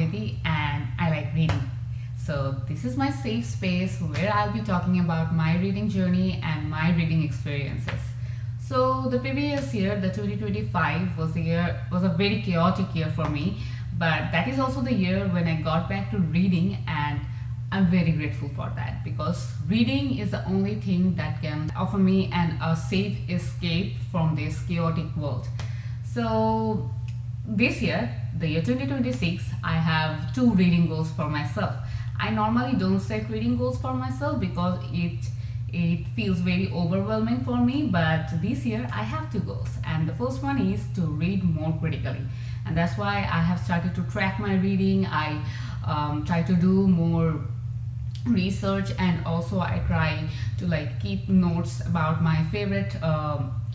Aditi and I like reading. So this is my safe space where I'll be talking about my reading journey and my reading experiences. So the previous year, the 2025 was a very chaotic year for me, but that is also the year when I got back to reading, and I'm very grateful for that because reading is the only thing that can offer me a safe escape from this chaotic world. So this year, the year 2026, I have two reading goals for myself. I normally don't set reading goals for myself because it feels very overwhelming for me, but this year I have two goals, and the first one is to read more critically, and that's why I have started to track my reading. I try to do more research, and also I try to keep notes about my favorite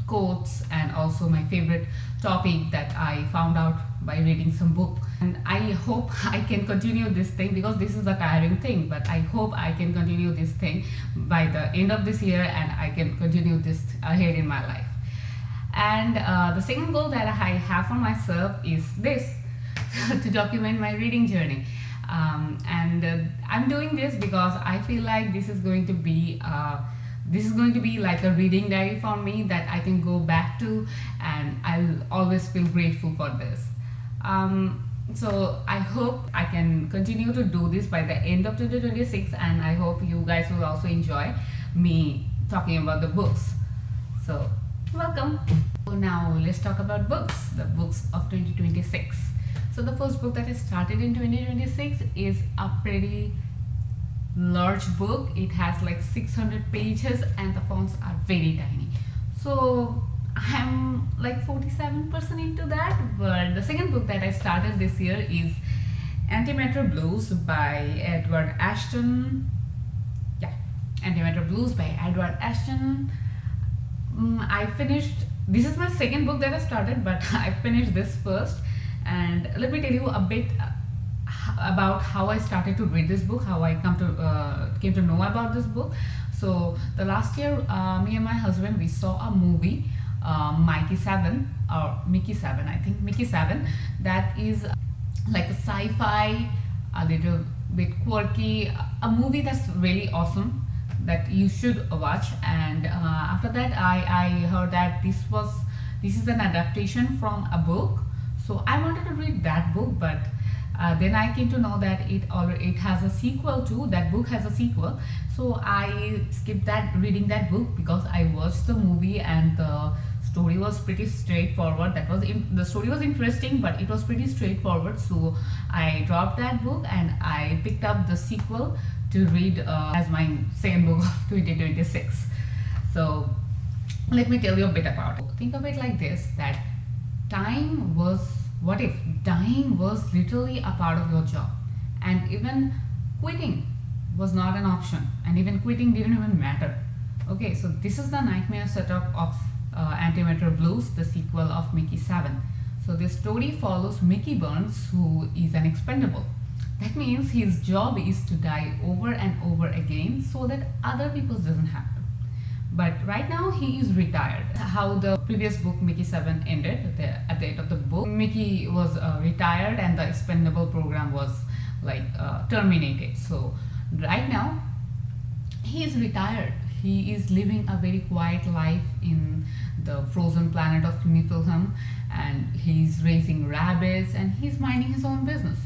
quotes and also my favorite topic that I found out by reading some book. And I hope I can continue this thing because this is a tiring thing, but I hope I can continue this thing by the end of this year and I can continue this ahead in my life. And the second goal that I have for myself is this to document my reading journey. I'm doing this because I feel like this is going to be like a reading diary for me that I can go back to, and I'll always feel grateful for this. So I hope I can continue to do this by the end of 2026, and I hope you guys will also enjoy me talking about the books. So welcome. So now let's talk about books, the books of 2026. So the first book that I started in 2026 is a pretty large book. It has like 600 pages and the fonts are very tiny. So I'm like 47% into that. But the second book that I started this year is Antimatter Blues by Edward Ashton. Yeah, Antimatter Blues by Edward Ashton. I finished, this is my second book that I started, but I finished this first. And let me tell you a bit about how I started to read this book, how I came to know about this book. So the last year, me and my husband, we saw a movie, Mickey 7, I think Mickey 7, that is like a sci-fi, a little bit quirky, a movie that's really awesome that you should watch. And after that, I heard that this is an adaptation from a book. So I wanted to read that book, but then I came to know that it has a sequel too. That book has a sequel. So I skipped reading that book because I watched the movie and the story was pretty straightforward. The story was interesting, but it was pretty straightforward. So I dropped that book and I picked up the sequel to read as my second book of 2026. So let me tell you a bit about it. Think of it like this, that what if dying was literally a part of your job, and even quitting was not an option, and even quitting didn't even matter. Okay, so this is the nightmare setup of Antimatter Blues, the sequel of Mickey 7. So this story follows Mickey Burns, who is an expendable. That means his job is to die over and over again so that other people doesn't have to. But right now he is retired. How the previous book Mickey 7 ended, at the end of the book, Mickey was retired and the expendable program was terminated. So right now he is retired. He is living a very quiet life in the frozen planet of Niflheim, and he's raising rabbits and he's minding his own business.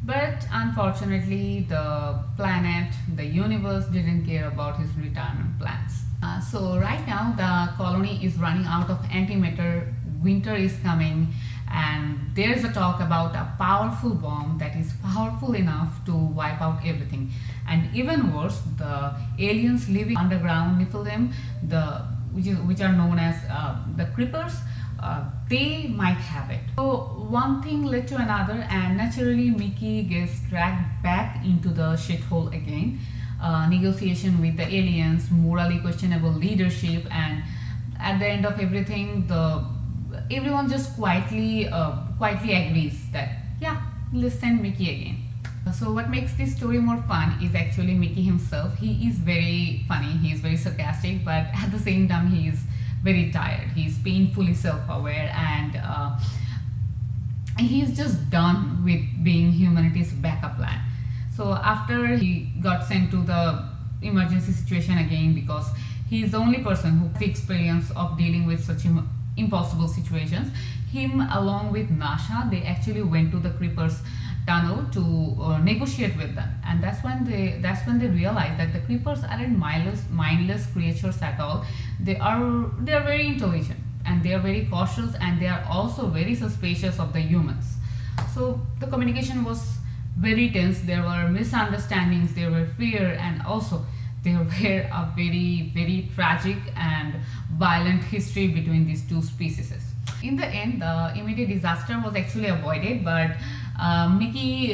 But unfortunately, the planet, the universe didn't care about his retirement plans. So right now the colony is running out of antimatter, winter is coming, and there's a talk about a powerful bomb that is powerful enough to wipe out everything. And even worse, the aliens living underground Niflheim, which are known as the Creepers, they might have it. So one thing led to another, and naturally Mickey gets dragged back into the shithole again. Negotiation with the aliens, morally questionable leadership, and at the end of everything, everyone just quietly agrees that yeah, let's send Mickey again. So what makes this story more fun is actually Mickey himself. He is very funny, he is very sarcastic, but at the same time he is very tired. He is painfully self-aware, and and he's just done with being humanity's backup plan. So after he got sent to the emergency situation again, because he's the only person who has the experience of dealing with such impossible situations, him along with Nasha, they actually went to the Creepers tunnel to negotiate with them, and that's when they realized that the Creepers aren't mindless creatures at all. They are very intelligent, and they are very cautious, and they are also very suspicious of the humans. So the communication was very tense. There were misunderstandings, there were fear, and also there were a very tragic and violent history between these two species. In the end, the immediate disaster was actually avoided, but Mickey,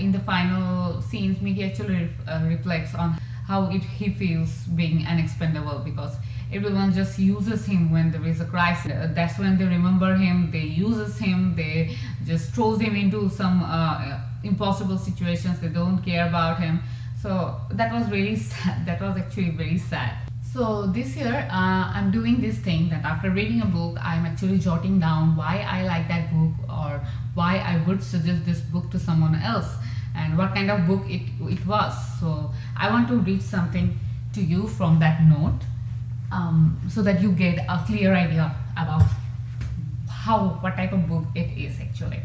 in the final scenes, Mickey actually reflects on how he feels being unexpendable, because everyone just uses him when there is a crisis. That's when they remember him, they uses him, they just throws him into some impossible situations. They don't care about him. So that was really sad. That was actually very sad. So this year I'm doing this thing that after reading a book, I'm actually jotting down why I like that book, or why I would suggest this book to someone else, and what kind of book it was. So I want to read something to you from that note, so that you get a clear idea about what type of book it is actually.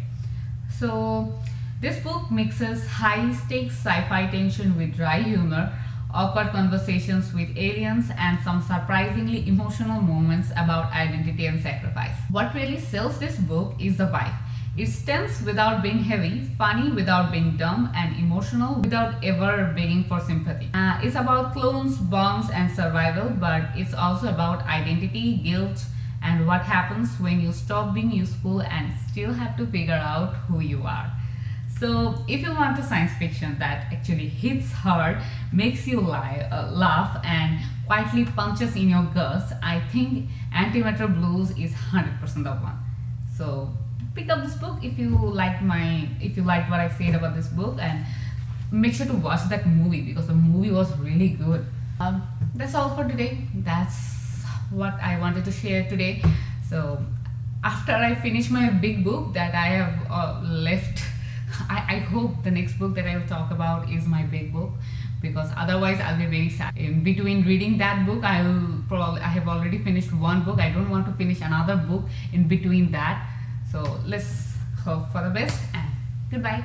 So this book mixes high stakes sci-fi tension with dry humor, awkward conversations with aliens, and some surprisingly emotional moments about identity and sacrifice. What really sells this book is the vibe. It's tense without being heavy, funny without being dumb, and emotional without ever begging for sympathy. It's about clones, bombs, and survival, but it's also about identity, guilt, and what happens when you stop being useful and still have to figure out who you are. So if you want a science fiction that actually hits hard, makes you laugh, and quietly punches in your guts, I think Antimatter Blues is 100% the one. So pick up this book if you liked what I said about this book, and make sure to watch that movie, because the movie was really good. That's all for today. That's what I wanted to share today. So after I finish my big book that I have left, I hope the next book that I will talk about is my big book, because otherwise I'll be very sad. In between reading that book, I have already finished one book. I don't want to finish another book in between that. So let's hope for the best, and goodbye.